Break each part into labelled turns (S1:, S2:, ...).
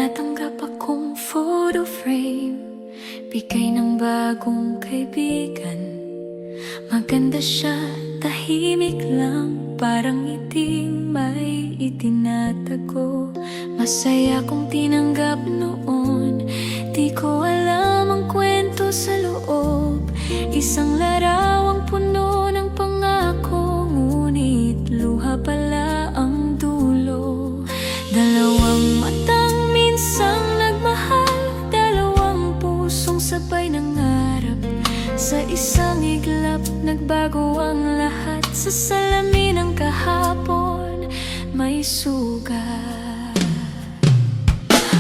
S1: natanggap akong photo frame, bigay ng bagong kaibigan. Maganda siya, tahimik lang, parang iting may itinatago. Masaya kong tinanggap noon, di ko alam ang kwento sa loob. Isang larawang puno ng pangako, ngunit luha pala ang dulo. Dalawang matang minsang nagmahal, dalawang pusong sabay nangarap. Sa isang iglap, nagbago ang lahat. Sa salamin ng kahapon, may sugat.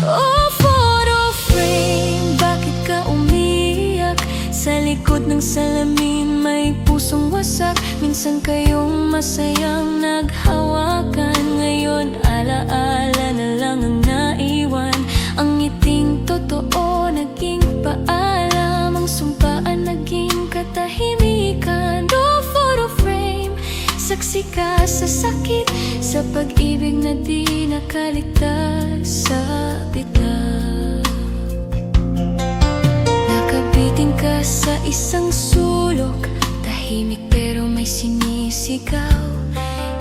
S1: Oh, photo frame, bakit ka umiyak? Sa likod ng salamin, may pusong wasak. Minsan kayong masayang naghawakan, ngayon alaala na lang ang naiwan. Ang ngiting totoo, naging paalam. Ang sumpaan, naging katahimikan. Oh, photo frame, saksi ka sa sakit, sa pag-ibig na di nakaligtas sa bitak. Nakabitin ka sa isang sulok, tahimik pero may sinisigaw.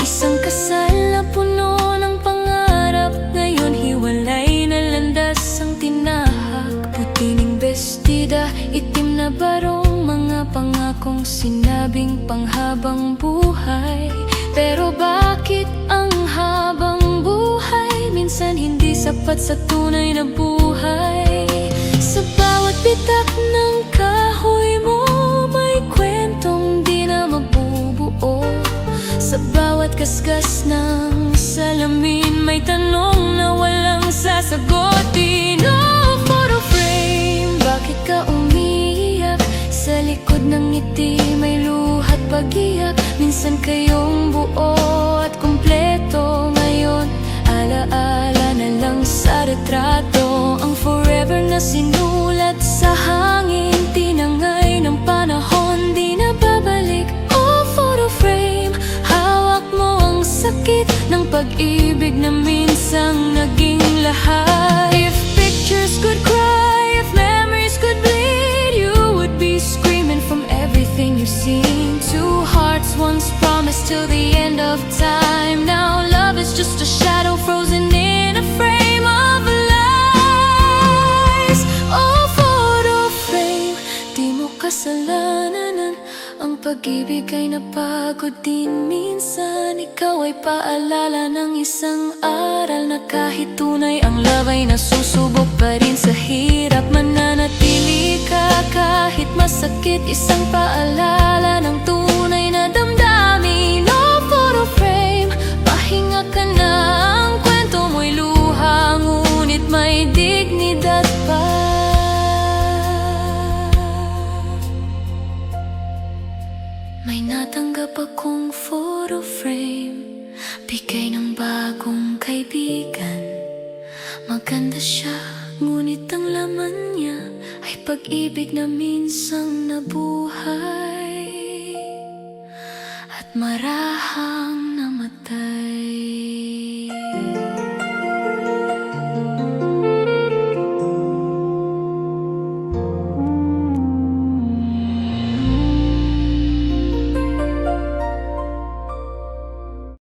S1: Isang kasal na puno ng pangarap, ngayon hiwalay na landas ang tinahak. Putining bestida, itim na barong, mga pangakong sinabing panghabang buhay. Pero bakit ang habang buhay minsan hindi sapat sa tunay na buhay? Sa bawat bitak ng kahoy mo, may kwentong di na mabubuo. Sa bawat kaskas ng salamin, may tanong na walang sasagutin. Oh, photo frame, bakit ka umiyak? Sa likod ng ngiti, may luha't pag-iyak. Minsan kayong buo at kumpleto, ngayon alaala na lang sa retrato. Ang forever na sinulat sa hangin, tinangay ng panahon, di na babalik. Oh, photo frame, hawak mo ang sakit ng pag-ibig na minsang naging lahat. If pictures could cry, if memories could bleed, you would be screaming from everything you've seen. Two hearts once promised till the end of time, now love is just a shadow frozen in a frame of lies. Oh, photo frame, di mo kasalanan ang pag-ibig ay napagod din minsan. Ikaw ay paalala ng isang aral na kahit tunay ang love ay nasusubok pa rin sa hirap. Mananatili ka kahit masakit, isang paalala ng tunay na damdamin. Oh, photo frame, pahinga ka na, ang kwento mo'y luha, ngunit may dignidad pa. May natanggap akong photo frame, bigay ng bagong kaibigan. Maganda siya, ngunit ang laman niya ay pag-ibig na minsang nabuhay. At marahang